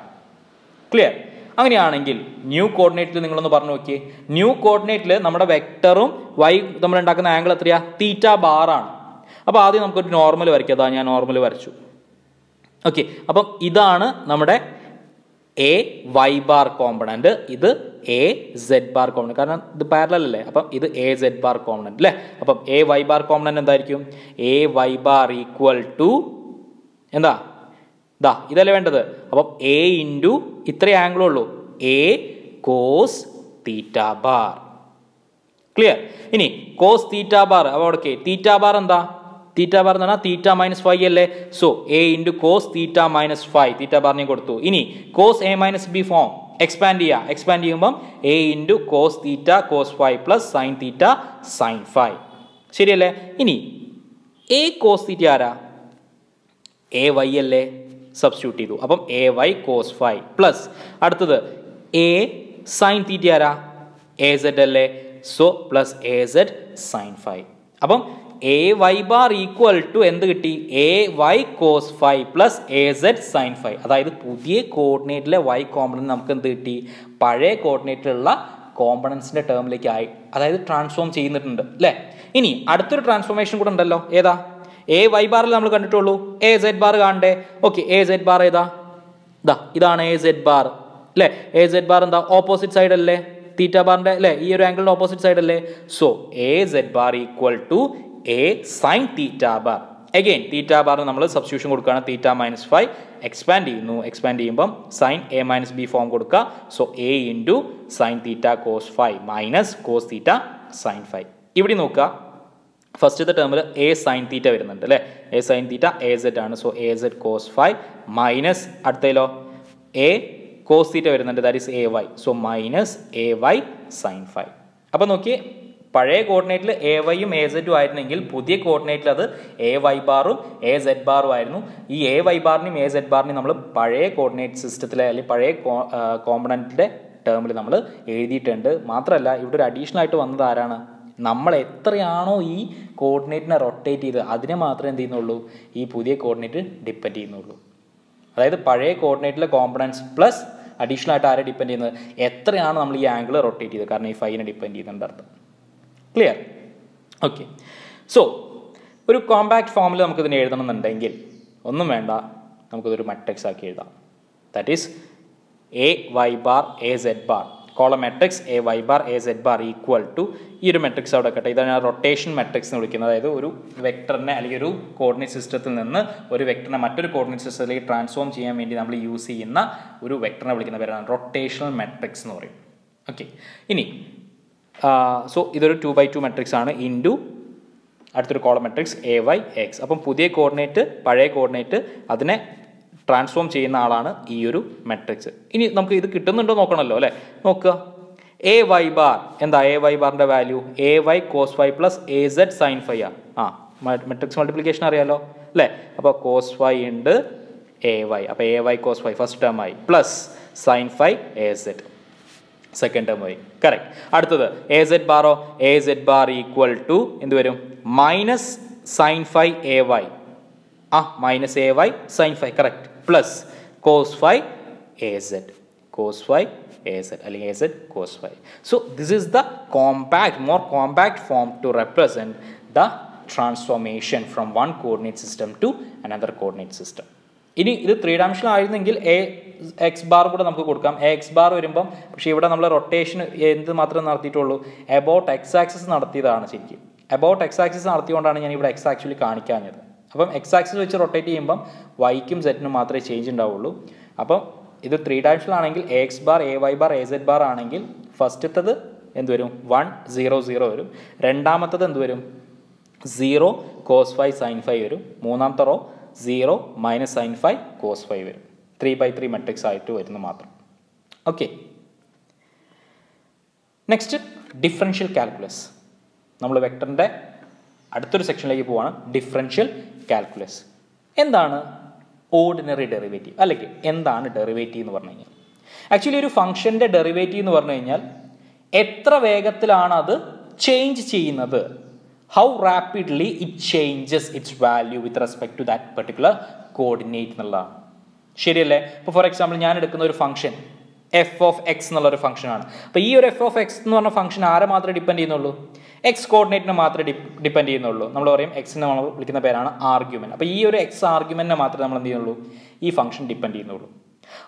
Clear? അങ്ങനെയാണെങ്കിൽ new കോർഡിനേറ്റിൽ നിങ്ങളൊന്ന് പറഞ്ഞു നോക്കിയേ. New കോർഡിനേറ്റിൽ നമ്മുടെ വെക്ടറും Y നമ്മൾ ഉണ്ടാക്കുന്ന ആംഗിൾ എത്രയാ? തീറ്റ ബാറാണ്. അപ്പോൾ ആദ്യം നമുക്കൊരു നോർമൽ വരയ്ക്കാം. അതാ ഞാൻ നോർമൽ വരച്ചു. ഓക്കെ, അപ്പം ഇതാണ് നമ്മുടെ AY ബാർ കോമ്പണൻറ്റ്, ഇത് AZ ബാർ കോമ്പണൻറ്റ്. കാരണം ഇത് പാരലൽ അല്ലേ, അപ്പം ഇത് AZ ബാർ കോമ്പണൻറ്റ് അല്ലേ. അപ്പം AY ബാർ കോമ്പണൻറ്റ് എന്തായിരിക്കും? AY ബാർ ഈക്വൽ ടു എന്താ? ഇതല്ലേ വേണ്ടത്. അപ്പം A ഇൻറ്റു ഇത്രയും ആംഗിളുള്ളൂ, A cos theta bar. Clear? ഇനി കോസ് തീറ്റ ബാർ, അപ്പോൾ അവിടെ തീറ്റ ബാർ എന്താ? തീറ്റ ബാർ എന്ന് പറഞ്ഞാൽ തീറ്റ മൈനസ് 5 അല്ലേ. So A into cos theta minus 5, theta ബാറിനെ കൊടുത്തു. ഇനി cos A minus B form expand ചെയ്യുമ്പം A into cos theta cos 5 plus sine theta sine 5. ശരിയല്ലേ? ഇനി A കോസ് തീറ്റ ആരാ? AY അല്ലേ. സബ്സ്റ്റിറ്റ്യൂട്ട് ചെയ്തു. അപ്പം AY കോസ് 5 പ്ലസ് അടുത്തത് A സൈൻ തീറ്റ ആരാ? AZ അല്ലേ. So plus AZ sine 5. അപ്പം AY ബാർ ഈക്വൽ ടു എന്ത് കിട്ടി? AY cos 5 plus AZ sine 5. അതായത് പുതിയ കോർഡിനേറ്റിലെ Y കോമ്പണൻറ്റ് നമുക്ക് എന്ത് കിട്ടി? പഴയ കോർഡിനേറ്റിലുള്ള കോമ്പണൻസിൻ്റെ ടേമിലേക്ക് ആയി, അതായത് ട്രാൻസ്ഫോം ചെയ്യുന്നിട്ടുണ്ട് അല്ലേ. ഇനി അടുത്തൊരു ട്രാൻസ്ഫോർമേഷൻ കൂടെ ഉണ്ടല്ലോ. ഏതാ? AY ബാറിൽ നമ്മൾ കണ്ടിട്ടുള്ളൂ, AZ ബാർ കാണണ്ടേ. ഓക്കെ, AZ ബാർ ഏതാ? ഇതാണ് AZ ബാർ അല്ലേ. AZ ബാർ എന്താ? ഓപ്പോസിറ്റ് സൈഡ് അല്ലേ തീറ്റ ബാറിൻ്റെ അല്ലേ, ഈ ഒരു ആംഗിളിൻ്റെ ഓപ്പോസിറ്റ് സൈഡ് അല്ലേ. So AZ bar equal to A sine theta bar. Again theta ബാറിന് നമ്മൾ സബ്സ്റ്റിറ്റ്യൂഷൻ കൊടുക്കുകയാണ്. തീറ്റ മൈനസ് 5 എക്സ്പാൻഡ് ചെയ്യുമ്പം sine A minus B form കൊടുക്കുക. So A into sine theta cos 5 minus cos theta sine 5. ഇവിടെ നോക്കുക, ഫസ്റ്റത്തെ ടേമിൽ A സൈൻ തീറ്റ വരുന്നുണ്ട് അല്ലേ. A സൈൻ തീറ്റ AZ ആണ്. സോ AZ കോസ് 5 മൈനസ് അടുത്തതിലോ A കോസ് തീറ്റ വരുന്നുണ്ട്, that is AY. So minus AY sine 5. അപ്പം നോക്കിയേ, പഴയ കോർഡിനേറ്റിൽ എ വൈയും എ സെറ്റും ആയിരുന്നെങ്കിൽ പുതിയ കോർഡിനേറ്റിൽ അത് എ വൈ ബാറും എ സെഡ് ബാറും ആയിരുന്നു. ഈ എ വൈ ബാറിനെയും എ സെഡ് ബാറിനെയും നമ്മൾ പഴയ കോർഡിനേറ്റ് സിസ്റ്റത്തിലെ അല്ലെങ്കിൽ പഴയ കോമ്പണൻറ്റിൻ്റെ ടേമിൽ നമ്മൾ എഴുതിയിട്ടുണ്ട്. മാത്രമല്ല ഇവിടെ ഒരു അഡീഷണൽ ആയിട്ട് വന്നത് ആരാണ്? നമ്മൾ എത്രയാണോ ഈ കോർഡിനേറ്റിനെ റൊട്ടേറ്റ് ചെയ്ത് അതിനെ മാത്രമേ എന്ത് ചെയ്യുന്നുള്ളൂ ഈ പുതിയ കോർഡിനേറ്റ് ഡിപ്പെൻഡ് ചെയ്യുന്നുള്ളൂ. അതായത് പഴയ കോർഡിനേറ്റിലെ കോമ്പണൻസ് പ്ലസ് അഡീഷണൽ ആയിട്ട് ആരെ ഡിപ്പെൻഡ് ചെയ്യുന്നത്, എത്രയാണ് നമ്മൾ ഈ ആംഗിൾ റൊട്ടേറ്റ് ചെയ്തത്, കാരണം ഈ ഫൈനെ ഡിപ്പെൻഡ് ചെയ്യുന്നുണ്ട് അർത്ഥം. ക്ലിയർ? ഓക്കെ. സോ ഒരു കോമ്പാക്ട് ഫോമിൽ നമുക്കിതിനെ എഴുതണമെന്നുണ്ടെങ്കിൽ ഒന്നും വേണ്ട, നമുക്കിതൊരു മെട്രിക്സ് ആക്കി എഴുതാം. That is A Y bar A Z bar column matrix A Y bar A Z bar equal to ഈ ഒരു മെട്രിക്സ് അവിടെ കട്ടെ. ഇതാണ് റൊട്ടേഷൻ മെട്രിക്സ് എന്ന് വിളിക്കുന്നത്. അതായത് ഒരു വെക്ടറിനെ അല്ലെങ്കിൽ ഒരു കോർഡിനേറ്റ് സിസ്റ്റത്തിൽ നിന്ന് ഒരു വെക്ടറിനെ മറ്റൊരു കോർഡിനേറ്റ് സിസ്റ്റത്തിലേക്ക് ട്രാൻസ്ഫോം ചെയ്യാൻ വേണ്ടി നമ്മൾ യൂസ് ചെയ്യുന്ന ഒരു വെക്ടറിനെ വിളിക്കുന്ന പേരാണ് റൊട്ടേഷണൽ മെട്രിക്സ് എന്ന് പറയും. ഓക്കെ. ഇനി സോ ഇതൊരു 2x2 മെട്രിക്സ് ആണ് ഇൻറ്റു അടുത്തൊരു column matrix A Y X. അപ്പം പുതിയ കോർഡിനേറ്റ് പഴയ കോർഡിനേറ്റ് അതിനെ ട്രാൻസ്ഫോം ചെയ്യുന്ന ആളാണ് ഈ ഒരു മെട്രിക്സ്. ഇനി നമുക്ക് ഇത് കിട്ടുന്നുണ്ടോ നോക്കണമല്ലോ അല്ലേ. നോക്കുക, എ വൈ ബാർ എന്താ? എ വൈ ബാറിൻ്റെ value A Y cos phi plus A Z sine phi ആ. മെട്രിക്സ് മൾട്ടിപ്ലിക്കേഷൻ അറിയാലോ അല്ലേ. അപ്പോൾ കോസ് ഫൈ ഉണ്ട് എ വൈ, അപ്പോൾ A Y cos phi first term ആയി, plus sine phi A Z second term ആയി. Correct. അടുത്തത് എ സെഡ് ബാറോ, A Z bar equal to എന്ത് വരും? Minus sine phi A Y minus A Y sine phi correct, plus cos phi A Z cos phi A Z അല്ലെങ്കിൽ A Z cos phi. So this is the more compact form to represent the transformation from one coordinate system to another coordinate system. ഇനി ഇത് 3 dimensional ആയിരുന്നെങ്കിൽ A X bar കൂടെ നമുക്ക് കൊടുക്കാം. A X bar വരുമ്പം പക്ഷേ ഇവിടെ നമ്മൾ റൊട്ടേഷൻ എന്ത് മാത്രമേ നടത്തിയിട്ടുള്ളൂ? എബൌട്ട് എക്സ് ആക്സിസ് നടത്തിയതാണ് ശരിക്കും. എബൌട്ട് എക്സ് ആക്സിസ് നടത്തിയതുകൊണ്ടാണ് ഞാൻ ഇവിടെ എക്സ് ആക്ച്വലി കാണിക്കാഞ്ഞത്. അപ്പം എക്സ് ആക്സിസ് വെച്ച് റൊട്ടേറ്റ് ചെയ്യുമ്പം വൈക്കും സെറ്റിനും മാത്രമേ ചേഞ്ച് ഉണ്ടാവുള്ളൂ. അപ്പം ഇത് 3 ഡയമെൻഷണൽ ആണെങ്കിൽ A X bar A Y bar A Z bar ആണെങ്കിൽ ഫസ്റ്റത്തത് എന്ത് വരും? 1 0 0 വരും. രണ്ടാമത്തത് എന്ത് വരും? 0 കോസ് ഫൈ സൈൻ ഫൈ വരും. മൂന്നാമത്തെ row 0 minus sine phi cos phi വരും. 3x3 മെട്രിക്സ് ആയിട്ട് വരുന്നു മാത്രം. ഓക്കെ. Next differential calculus. നമ്മൾ വെക്ടറിൻ്റെ അടുത്തൊരു സെക്ഷനിലേക്ക് പോവാണ്. ഡിഫറൻഷ്യൽ കാൽക്കുലസ് എന്താണ്? ഓർഡിനറി ഡെറിവേറ്റീവ് അല്ലെങ്കിൽ എന്താണ് ഡെറിവേറ്റീവ് എന്ന് പറഞ്ഞു കഴിഞ്ഞാൽ, ആക്ച്വലി ഒരു ഫംഗ്ഷൻ്റെ ഡെറിവേറ്റീവ് എന്ന് പറഞ്ഞു കഴിഞ്ഞാൽ എത്ര വേഗത്തിലാണ് അത് ചേഞ്ച് ചെയ്യുന്നത്, how rapidly it changes its value with respect to that particular coordinate എന്നുള്ളതാണ്. ശരിയല്ലേ? ഇപ്പോൾ ഫോർ എക്സാമ്പിൾ ഞാൻ എടുക്കുന്ന ഒരു ഫംഗ്ഷൻ എഫ് ഓഫ് എക്സ് എന്നുള്ളൊരു ഫംഗ്ഷനാണ്. അപ്പോൾ ഈ ഒരു എഫ് ഓഫ് എക്സ് എന്ന് പറഞ്ഞ ഫംഗ്ഷൻ ആരെ മാത്രമേ ഡിപ്പെൻഡ് ചെയ്യുന്നുള്ളൂ? എക്സ് കോർഡിനേറ്റിനെ മാത്രമേ ഡിപ്പെൻഡ് ചെയ്യുന്നുള്ളൂ. നമ്മൾ പറയും എക്സിനെ നമ്മൾ വിളിക്കുന്ന പേരാണ് ആർഗ്യുമെൻറ്റ്. അപ്പോൾ ഈ ഒരു എക്സ് ആർഗ്യുമെൻറ്റിനെ മാത്രമേ നമ്മൾ എന്ത് ചെയ്യുന്നുള്ളൂ? ഈ ഫംഗ്ഷൻ ഡിപ്പെൻഡ് ചെയ്യുന്നുള്ളൂ.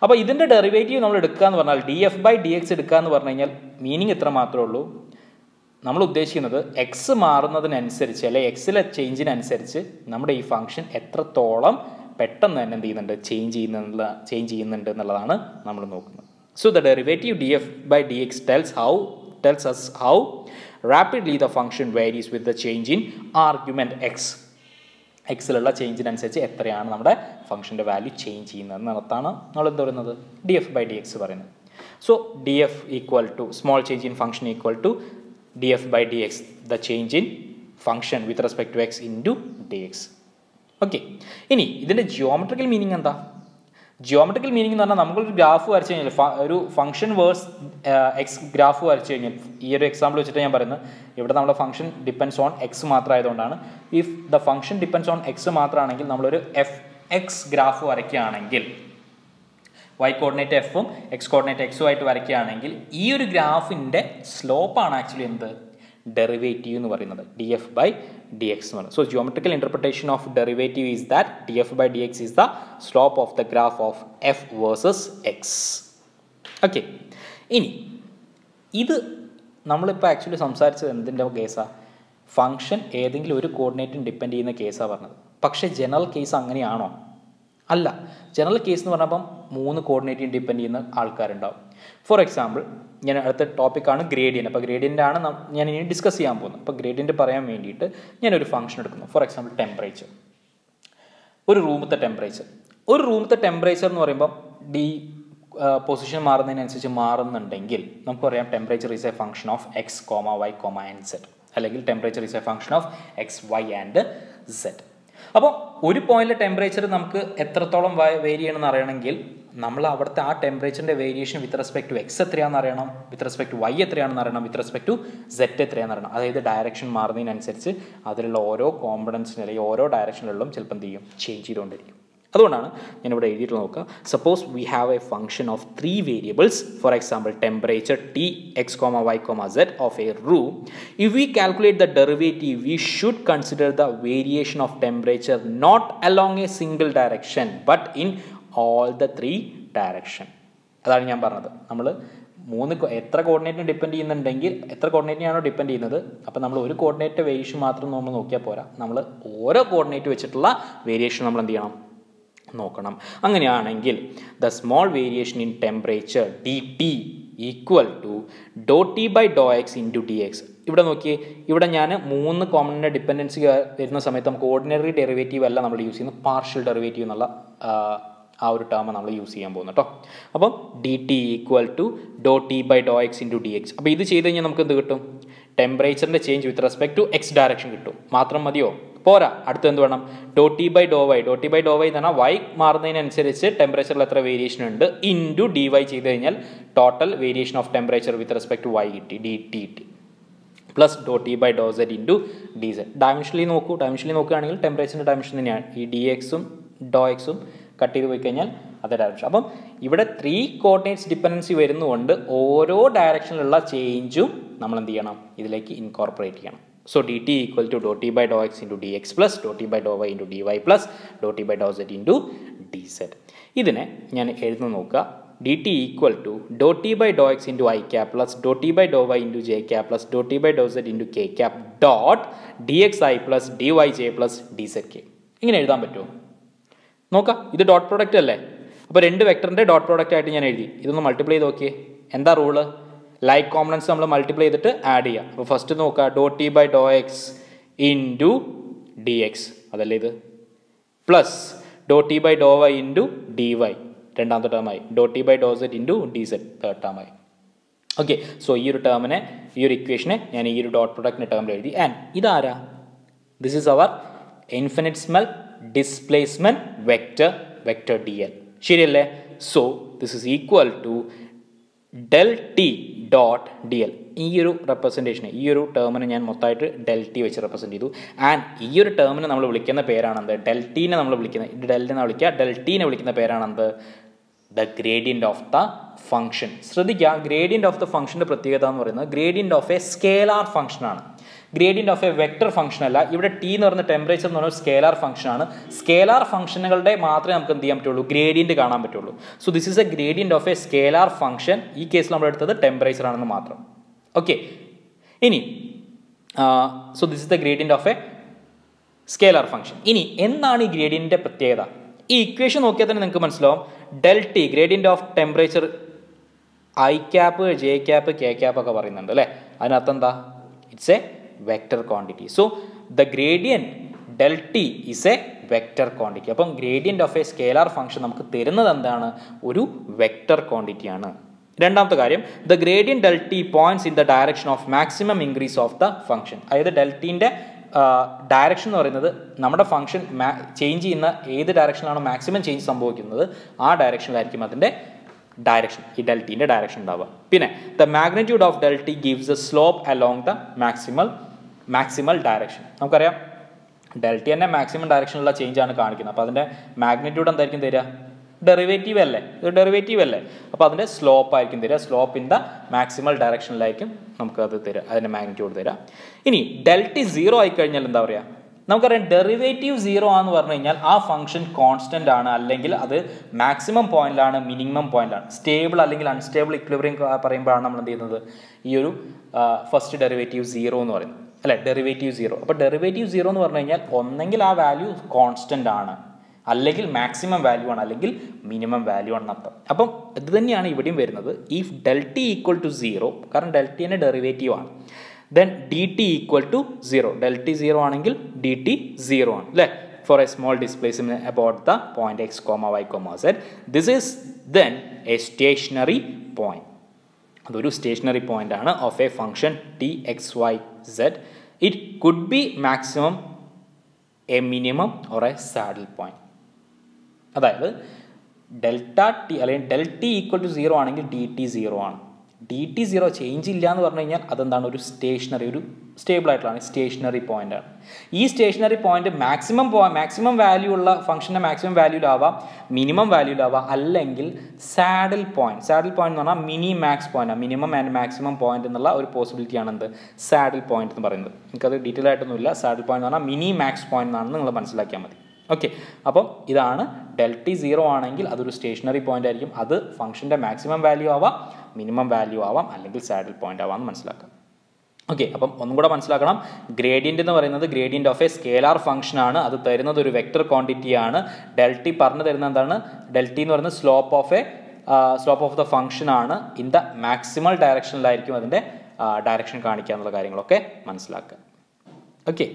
അപ്പോൾ ഇതിൻ്റെ ഡെറിവേറ്റീവ് നമ്മൾ എടുക്കുക എന്ന് പറഞ്ഞാൽ d F by D x എടുക്കുക എന്ന് പറഞ്ഞു കഴിഞ്ഞാൽ മീനിങ് ഇത്ര മാത്രമേ ഉള്ളൂ. നമ്മൾ ഉദ്ദേശിക്കുന്നത് എക്സ് മാറുന്നതിനനുസരിച്ച് അല്ലെങ്കിൽ എക്സിലെ ചേഞ്ചിനനുസരിച്ച് നമ്മുടെ ഈ ഫംഗ്ഷൻ എത്രത്തോളം പെട്ടെന്ന് തന്നെ എന്ത് ചെയ്യുന്നുണ്ട്? ചേഞ്ച് ചെയ്യുന്നുണ്ട് എന്നുള്ളതാണ് നമ്മൾ നോക്കുന്നത്. So the derivative d F by D x tells us how rapidly the function varies with the change in argument x. എക്സിലുള്ള ചേഞ്ചിനനുസരിച്ച് എത്രയാണ് നമ്മുടെ ഫംഗ്ഷൻ്റെ വാല്യൂ ചേഞ്ച് ചെയ്യുന്നത് എന്നതാണ് നമ്മൾ എന്ത് പറയുന്നത്? D F by D X പറയുന്നത്. So D F equal to small change in function equal to D F by D X the change in function with respect to X into D X. Okay. ഇനി ഇതിൻ്റെ geometrical meaning എന്താ? Geometrical meaning എന്ന് പറഞ്ഞാൽ നമുക്കൊരു graph വരച്ചു കഴിഞ്ഞാൽ ഒരു function verse X graph വരച്ചു കഴിഞ്ഞാൽ ഈ ഒരു എക്സാമ്പിൾ വെച്ചിട്ട് ഞാൻ പറയുന്നത് ഇവിടെ നമ്മുടെ ഫംഗ്ഷൻ ഡിപ്പെൻഡ്സ് ഓൺ എക്സ് മാത്രമായതുകൊണ്ടാണ്. If the function depends on X മാത്രമാണെങ്കിൽ നമ്മളൊരു എഫ് എക്സ് ഗ്രാഫ് വരയ്ക്കുകയാണെങ്കിൽ വൈ കോർഡിനേറ്റ് എഫും എക്സ് കോർഡിനേറ്റ് എക്സും ആയിട്ട് വരയ്ക്കുകയാണെങ്കിൽ ഈ ഒരു ഗ്രാഫിൻ്റെ സ്ലോപ്പാണ് ആക്ച്വലി എന്ത്? ഡെറിവേറ്റീവ് എന്ന് പറയുന്നത് D F by D x എന്ന് പറയുന്നത്. So geometrical interpretation of derivative is that d F by D x is the slope of the graph of f versus x. Okay. ഇനി ഇത് നമ്മളിപ്പോൾ ആക്ച്വലി സംസാരിച്ചത് എന്തിൻ്റെ കേസാണ്? ഫംഗ്ഷൻ ഏതെങ്കിലും ഒരു കോർഡിനേറ്റിന് ഡിപ്പെൻഡ് ചെയ്യുന്ന കേസാണ് പറഞ്ഞത്. പക്ഷേ ജനറൽ കേസ് അങ്ങനെയാണോ? അല്ല. ജനറൽ കേസ് എന്ന് പറഞ്ഞപ്പം 3 കോർഡിനേറ്റിന് ഡിപ്പെൻഡ് ചെയ്യുന്ന ആൾക്കാരുണ്ടാവും. ഫോർ എക്സാമ്പിൾ ഞാൻ അടുത്ത ടോപ്പിക്കാണ് ഗ്രേഡിയൻ്റ്. അപ്പോൾ ഗ്രേഡിയൻ്റാണ് ഞാൻ ഇനി ഡിസ്കസ് ചെയ്യാൻ പോകുന്നത്. അപ്പോൾ ഗ്രേഡിയൻ്റ് പറയാൻ വേണ്ടിയിട്ട് ഞാനൊരു ഫംഗ്ഷൻ എടുക്കുന്നു. Four example temperature. ഒരു റൂമത്തെ ടെമ്പറേച്ചർ എന്ന് പറയുമ്പം പൊസിഷൻ മാറുന്നതിനനുസരിച്ച് മാറുന്നുണ്ടെങ്കിൽ നമുക്ക് പറയാം temperature is a function of X comma Y comma and Z. അല്ലെങ്കിൽ temperature is a function of X Y and Z. അപ്പോൾ ഒരു പോയിന്റിലെ ടെമ്പറേച്ചർ നമുക്ക് എത്രത്തോളം വേരി ചെയ്യണമെന്ന് അറിയണമെങ്കിൽ നമ്മൾ അവിടുത്തെ ആ ടെമ്പറേച്ചറിൻ്റെ variation with respect to X എത്രയാണെന്ന് അറിയണം, വിത്ത് റെസ്പെക്ട് ടു വൈ എത്രയാണെന്ന് അറിയണം, വിത്ത് റെസ്പെക്ട് ടു സെഡ് എത്രയാണെന്ന് അറിയണം. അതായത് ഡയറക്ഷൻ മാറുന്നതിനനുസരിച്ച് അതിലുള്ള ഓരോ കോമ്പണൻസിനും അല്ലെങ്കിൽ ഓരോ ഡയറക്ഷനിലും ചിലപ്പോൾ എന്ത് ചെയ്യും, ചേഞ്ച് ചെയ്തുകൊണ്ടിരിക്കും. അതുകൊണ്ടാണ് ഞാനിവിടെ എഴുതിയിട്ട് നോക്കുക. Suppose we have a function of 3 variables, for example temperature t x comma Y comma z of a room. If we calculate the derivative we should consider the variation of temperature not along a single direction but in all the 3 direction. അതാണ് ഞാൻ പറഞ്ഞത്. നമ്മൾ എത്ര കോർഡിനേറ്റിനെ depend ചെയ്യുന്നുണ്ടെങ്കിൽ എത്ര കോർഡിനേറ്റിനെയാണോ depend ചെയ്യുന്നത്, അപ്പോൾ നമ്മൾ ഒരു കോർഡിനേറ്റ് വേരിയേഷൻ മാത്രം നമ്മൾ നോക്കിയാൽ പോരാ, നമ്മൾ ഓരോ കോർഡിനേറ്റ് വെച്ചിട്ടുള്ള വേരിയേഷൻ നമ്മൾ എന്ത് ചെയ്യണം, നോക്കണം. അങ്ങനെയാണെങ്കിൽ the small variation in temperature d T equal to dow T by dow X into D x. ഇവിടെ നോക്കിയേ, ഇവിടെ ഞാൻ 3 കോമണിൻ്റെ ഡിപ്പെൻഡൻസി വരുന്ന സമയത്ത് നമുക്ക് ഓർഡിനറി ഡെറിവേറ്റീവ് അല്ല നമ്മൾ യൂസ് ചെയ്യുന്നത്, പാർഷ്യൽ ഡെറിവേറ്റീവ് എന്നുള്ള ആ ഒരു ടേം നമ്മൾ യൂസ് ചെയ്യാൻ പോകുന്നു കേട്ടോ. അപ്പം D T equal to dow T by dow X into D X. അപ്പോൾ ഇത് ചെയ്ത് കഴിഞ്ഞാൽ നമുക്ക് എന്ത് കിട്ടും, ടെമ്പറേച്ചറിൻ്റെ change with respect to X direction കിട്ടും. മാത്രം മതിയോ? പോരാ, അടുത്ത് എന്ത് വേണം, dow T by dow Y. Dow T by dow Y എന്ന് പറഞ്ഞാൽ വൈ മാറുന്നതിനനുസരിച്ച് ടെമ്പറേച്ചറിൽ എത്ര വേരിയേഷൻ ഉണ്ട് ഇൻറ്റു ഡി വൈ ചെയ്ത് കഴിഞ്ഞാൽ total variation of temperature with respect to Y കിട്ടി, ഡി ടി കിട്ടി, plus dow T by dow Z into D Z. ഡയമെൻഷനിൽ നോക്കുകയാണെങ്കിൽ ടെമ്പറേച്ചറിൻ്റെ ഡയമെൻഷൻ തന്നെയാണ് ഈ ഡി എക്സും ഡോ എക്സും കട്ട് ചെയ്ത് പോയി കഴിഞ്ഞാൽ അതേ ഡയറക്ഷൻ. അപ്പം ഇവിടെ 3 കോർഡിനേറ്റ്സ് ഡിപ്പെൻഡൻസി വരുന്നതുകൊണ്ട് ഓരോ ഡയറക്ഷനിലുള്ള ചേഞ്ചും നമ്മൾ എന്ത് ചെയ്യണം, ഇതിലേക്ക് ഇൻകോർപ്പറേറ്റ് ചെയ്യണം. So dt equal to dou t by dou x into dx plus dou t by dou y into dy plus dou t by dou z into dz. ഇതിനെ ഞാൻ എഴുതുന്ന നോക്കുക. dt equal to dou t by dou x into I cap plus dou t by dou y into j cap plus dou t by dou z into k cap dot dxi plus dyj plus dzk. ഇങ്ങനെ എഴുതാൻ പറ്റുമോ നോക്കാം. ഇത് dot product അല്ലേ, അപ്പോൾ 2 വെക്ടറിൻ്റെ dot product ആയിട്ട് ഞാൻ എഴുതി. ഇതൊന്ന് മൾട്ടിപ്ലൈ ചെയ്ത് നോക്കിയേ. എന്താ റൂള്, ലൈക്ക് കോമ്പണൻസ് നമ്മൾ മൾട്ടിപ്ലൈ ചെയ്തിട്ട് ആഡ് ചെയ്യുക. അപ്പോൾ ഫസ്റ്റ് നോക്കുക, dow T by dow X into D X, അതല്ലേ ഇത്, plus dow T by dow Y into D Y രണ്ടാമത്തെ ടേമായി, dow T by dow Z into D Z third ടേമായി. ഓക്കെ, സോ ഈ ഒരു ടേമിനെ, ഈ ഒരു ഇക്വേഷനെ ഞാൻ ഈ ഒരു ഡോട്ട് പ്രൊഡക്റ്റിൻ്റെ ടേമിൽ എഴുതി. ആൻഡ് ഇതാരാ, this is our infinitesimal displacement vector, vector D L, ശരിയല്ലേ? So this is equal to del T dot D L. ഈ ഒരു റെപ്രസെൻറ്റേഷനെ, ഈ ഒരു ടേമിനെ ഞാൻ മൊത്തമായിട്ട് ഡെൽ ടി വെച്ച് റെപ്രസെൻറ്റ് ചെയ്തു. ആൻഡ് ഈ ഒരു ടേമിനെ നമ്മൾ വിളിക്കുന്ന പേരാണെന്ത്, ഡെൽ ടീനെ നമ്മൾ വിളിക്കുന്നത്, ഇത് ഡെല്ലിനെ വിളിക്കുക, ഡെൽ ടീനെ വിളിക്കുന്ന പേരാണെന്ത്, the gradient of the function. ശ്രദ്ധിക്കുക, ഗ്രേഡിയൻ്റ് ഓഫ് ദ ഫംഗ്ഷൻ്റെ പ്രത്യേകത എന്ന് പറയുന്നത് ഗ്രേഡിയൻ്റ് ഓഫ് എ സ്കേലാർ ഫംഗ്ഷനാണ്, gradient of a vector function അല്ല. ഇവിടെ ടി എന്ന് പറയുന്ന ടെമ്പറേച്ചർ എന്ന് പറയുന്ന സ്കേലാർ ഫംഗ്ഷനാണ്. സ്കേലാർ ഫംഗ്ഷനുകളുടെ മാത്രമേ നമുക്ക് എന്ത് ചെയ്യാൻ പറ്റുള്ളൂ, ഗ്രേഡിയൻ്റ് കാണാൻ പറ്റുള്ളൂ. So this is A gradient of a scalar function. ഈ കേസിൽ നമ്മൾ എടുത്തത് ടെമ്പറേച്ചർ ആണെന്ന് മാത്രം. ഓക്കെ, ഇനി so this is the gradient of a scalar function. ഇനി എന്താണ് ഈ ഗ്രേഡിയൻ്റിൻ്റെ പ്രത്യേകത? ഈ ഇക്വേഷൻ നോക്കിയാൽ തന്നെ നിങ്ങൾക്ക് മനസ്സിലാവും. Del T gradient of temperature I cap, J cap, K cap ഒക്കെ പറയുന്നുണ്ട് അല്ലേ. അതിനകത്ത് എന്താ, it's a vector quantity. So the gradient del T is a vector quantity. അപ്പം gradient of a scalar function നമുക്ക് തരുന്നത് എന്താണ്, ഒരു വെക്റ്റർ ക്വാണ്ടിറ്റിയാണ്. രണ്ടാമത്തെ കാര്യം, the gradient del T points in the direction of maximum increase of the function. അതായത് del ടീൻ്റെ ഡയറക്ഷൻ എന്ന് പറയുന്നത് നമ്മുടെ ഫംഗ്ഷൻ ചേഞ്ച് ചെയ്യുന്ന ഏത് ഡയറക്ഷനിലാണോ മാക്സിമം ചേഞ്ച് സംഭവിക്കുന്നത് ആ ഡയറക്ഷനിലായിരിക്കും അതിൻ്റെ ഡയറക്ഷൻ, ഈ ഡെൽ ടീൻ്റെ ഡയറക്ഷൻ ഉണ്ടാവുക. പിന്നെ the magnitude of del T gives A slope along the maximal direction. നമുക്കറിയാം ഡെൽ ടി തന്നെ മാക്സിമം ഡയറക്ഷനിലുള്ള ചേഞ്ച് ആണ് കാണിക്കുന്നത്. അപ്പോൾ അതിൻ്റെ മാഗ്നിറ്റ്യൂഡ് എന്തായിരിക്കും തരിക, ഡെറിവേറ്റീവ് അല്ലേ, ഇത് ഡെറിവേറ്റീവ് അല്ലേ, അപ്പോൾ അതിൻ്റെ സ്ലോപ്പ് ആയിരിക്കും തരിക. സ്ലോപ്പ് ഇൻ ദ മാക്സിമൽ ഡയറക്ഷനിലായിരിക്കും നമുക്കത് തരിക, അതിൻ്റെ മാഗ്നിറ്റ്യൂഡ് തരിക. ഇനി ഡെൽ ടി 0 ആയിക്കഴിഞ്ഞാൽ എന്താ പറയുക, നമുക്കറിയാം ഡെറിവേറ്റീവ് 0 ആണെന്ന് പറഞ്ഞു കഴിഞ്ഞാൽ ആ ഫംഗ്ഷൻ കോൺസ്റ്റൻ്റ് ആണ്, അല്ലെങ്കിൽ അത് മാക്സിമം പോയിന്റിലാണ്, മിനിമം പോയിന്റിലാണ്. സ്റ്റേബിൾ അല്ലെങ്കിൽ അൺസ്റ്റേബിൾ ഇക്വിലിബ്രിയം പറയുമ്പോഴാണ് നമ്മൾ എന്ത് ചെയ്യുന്നത്, ഈ ഒരു ഫസ്റ്റ് ഡെറിവേറ്റീവ് 0 എന്ന് പറയുന്നത് അല്ലേ, ഡെറിവേറ്റീവ് 0. അപ്പോൾ ഡെറിവേറ്റീവ് 0 എന്ന് പറഞ്ഞു കഴിഞ്ഞാൽ ഒന്നെങ്കിൽ ആ വാല്യൂ കോൺസ്റ്റൻ്റ് ആണ്, അല്ലെങ്കിൽ മാക്സിമം വാല്യൂ ആണ്, അല്ലെങ്കിൽ മിനിമം വാല്യൂ ആണെന്ന് അർത്ഥം. അപ്പം ഇത് തന്നെയാണ് ഇവിടെയും വരുന്നത്. If del t equal to 0, കാരണം ഡെൽ ടി തന്നെ ഡെറിവേറ്റീവ് ആണ്, then dt equal to 0. del t 0 ആണെങ്കിൽ dt 0 ആണ് അല്ലേ, for a small displacement about the point x comma y comma z. This is then a stationary point. അതൊരു stationery point ആണ് of A function t x y z it could be maximum A minimum or A saddle point. അതായത് delta T അല്ലെങ്കിൽ del t equal to 0 ആണെങ്കിൽ D T 0 ആണ്. D T 0 change ഇല്ല എന്ന് പറഞ്ഞു കഴിഞ്ഞാൽ അതെന്താണ്, ഒരു സ്റ്റേഷനറി, ഒരു സ്റ്റേബിൾ ആയിട്ടുള്ളതാണ്, സ്റ്റേഷനറി പോയിന്റ് ആണ്. ഈ സ്റ്റേഷനറി പോയിന്റ് മാക്സിമം വാല്യൂ ഉള്ള ഫംഗ്ഷൻ്റെ മാക്സിമം വാല്യൂലാവാം, മിനിമം വാല്യൂലാവാം, അല്ലെങ്കിൽ സാഡിൽ പോയിന്റ് എന്ന് പറഞ്ഞാൽ mini max point, minimum and maximum point എന്നുള്ള ഒരു പോസിബിലിറ്റി ആണ് എന്ത്, സാഡിൽ പോയിന്റ് എന്ന് പറയുന്നത്. എനിക്കത് ഡീറ്റെയിൽ ആയിട്ടൊന്നുമില്ല. സാഡിൽ പോയിന്റ് എന്ന് പറഞ്ഞാൽ മിനി മാക്സ് പോയിന്റ് എന്നാണെന്ന് നിങ്ങൾ മനസ്സിലാക്കിയാൽ മതി. ഓക്കെ, അപ്പം ഇതാണ് ഡെൽ ടി 0 ആണെങ്കിൽ അതൊരു സ്റ്റേഷനറി പോയിന്റ് ആയിരിക്കും. അത് ഫംഗ്ഷൻ്റെ മാക്സിമം വാല്യൂ ആവാം, മിനിമം വാല്യൂ ആവാം, അല്ലെങ്കിൽ സാഡിൽ പോയിന്റ് ആവാം എന്ന് മനസ്സിലാക്കാം. ഓക്കെ, അപ്പം ഒന്നും കൂടെ മനസ്സിലാക്കണം. ഗ്രേഡിയൻ്റ് എന്ന് പറയുന്നത് gradient of a scalar function ആണ്. അത് തരുന്നത് ഒരു വെക്റ്റർ ക്വാണ്ടിറ്റി ആണ്. ഡെൽ ടി പറഞ്ഞു തരുന്നത് എന്താണ്, ഡെൽ ടി എന്ന് പറയുന്നത് സ്ലോപ്പ് ഓഫ് ദ ഫംഗ്ഷൻ ആണ്. ഇൻ ദ മാക്സിമൽ ഡയറക്ഷനിലായിരിക്കും അതിൻ്റെ ഡയറക്ഷൻ കാണിക്കുക എന്നുള്ള കാര്യങ്ങളൊക്കെ മനസ്സിലാക്കുക. ഓക്കെ,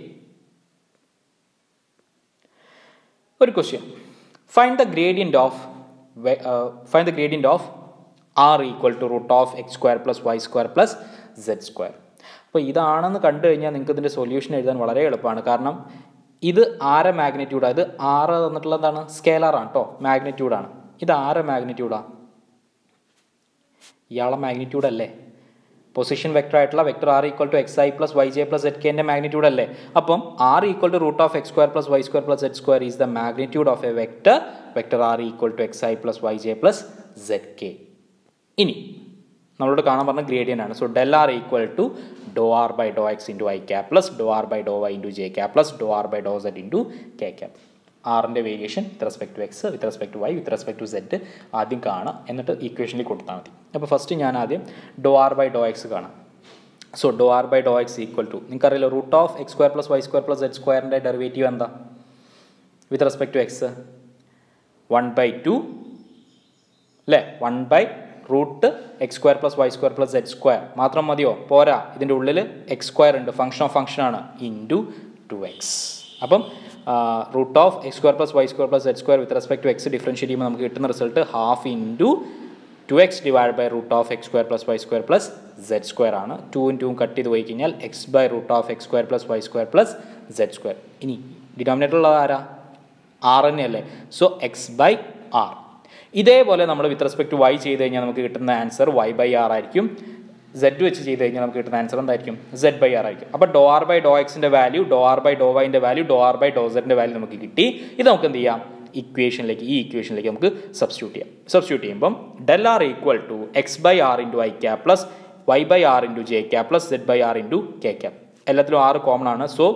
ഒരു question, find the gradient of r equal to root of X square plus Y square plus Z square. അപ്പോൾ ഇതാണെന്ന് കണ്ടു കഴിഞ്ഞാൽ നിങ്ങൾക്ക് ഇതിൻ്റെ സൊല്യൂഷൻ എഴുതാൻ വളരെ എളുപ്പമാണ്. കാരണം ഇത് ആരെ മാഗ്നിറ്റ്യൂഡാണ്, ഇത് ആറ് തന്നിട്ടുള്ള എന്താണ്, സ്കേലാറാണ് കേട്ടോ, മാഗ്നിറ്റ്യൂഡാണ്. ഇത് ആരെ മാഗ്നിറ്റ്യൂഡാണ്, ഇയാളെ മാഗ്നിറ്റ്യൂഡ് അല്ലേ, പൊസിഷൻ വെക്ടർ ആയിട്ടുള്ള vector R equal to X I plus Y J plus Z കെൻ്റെ മാഗ്നിറ്റ്യൂഡ് അല്ലേ. അപ്പം R equal to root of X square plus Y square plus Z square is the magnitude of a vector R equal to X I plus Y J plus Z K. ഇനി നമ്മളോട് കാണാൻ പറഞ്ഞ gradient ആണ്. So del R equal to dow R by dow X into I cap plus dow R by dow Y into J cap plus dow R by dow Z into K cap. ആറിൻ്റെ variation with respect to X, with respect to Y, with respect to Z ആദ്യം കാണാം, എന്നിട്ട് ഈക്വേഷനിൽ കൊടുത്താൽ മതി. അപ്പോൾ first ഞാൻ ആദ്യം dow R by dow X കാണാം. So dow R by dow X equal to, നിങ്ങൾക്കറിയില്ല root of X square plus Y square plus Z സ്ക്വയറിൻ്റെ ഡെറിവേറ്റീവ് എന്താ, വിത്ത് റെസ്പെക്ട് ടു എക്സ് 1/2 അല്ലേ, 1 root X square plus Y square plus Z square മാത്രം മതിയോ, പോരാ, ഇതിൻ്റെ ഉള്ളിൽ X square ഉണ്ട്, ഫംഗ്ഷൻ ഓഫ് ഫംഗ്ഷൻ ആണ്, ഇൻറ്റു 2x. അപ്പം root of X square plus Y square plus Z square with respect to x differentiate ചെയ്യുമ്പോൾ നമുക്ക് കിട്ടുന്ന result half into 2x divide by root of X square plus Y square plus Z square ആണ്. 2 × 2 cut ചെയ്ത് പോയി കഴിഞ്ഞാൽ x by root of X square plus Y square plus Z square. ഇനി denominator ഉള്ളത് ആരാ, ആർ തന്നെയല്ലേ. So x by r. ഇതേപോലെ നമ്മൾ വിത്ത് റെസ്പെക്ട് ടു വൈ ചെയ്ത് കഴിഞ്ഞാൽ നമുക്ക് കിട്ടുന്ന ആൻസർ വൈ ബൈ ആർ ആയിരിക്കും. സെഡ് വെച്ച് ചെയ്ത് കഴിഞ്ഞാൽ നമുക്ക് കിട്ടുന്ന ആൻസർ എന്തായിരിക്കും, സെഡ് ബൈ ആർ ആയിരിക്കും. അപ്പോൾ ഡോ ആർ ബൈ ഡോ എക്സിൻ്റെ value, dow R by dow വൈൻ്റെ value, dow R by dow സെഡിൻ്റെ വാല്യൂ നമുക്ക് കിട്ടി. ഇത് നമുക്ക് എന്ത് ചെയ്യാം, ഈ ഇക്വേഷനിലേക്ക് നമുക്ക് സബ്സ്റ്റിറ്റ്യൂട്ട് ചെയ്യുമ്പം del R equal to X by R into I cap plus Y by R into J cap plus Z by R into K cap. എല്ലാത്തിലും ആറ് കോമൺ ആണ്. So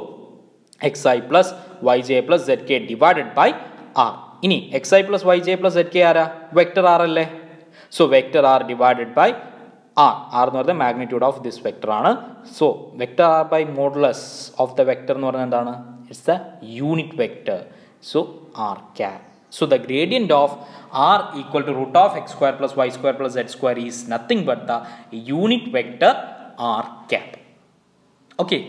X I plus Y J plus Z K divided by R. ഇനി X I plus Y J plus Z K ആരാ, vector R അല്ലേ. So vector R divided by R. R എന്ന് പറയുന്നത് magnitude of this vector ആണ്. So vector r by modulus of the vector എന്ന് പറയുന്നത് എന്താണ്, it's the unit vector. So r cap. So the gradient of r equal to root of x square plus y square plus z square is nothing but the unit vector r cap. Okay.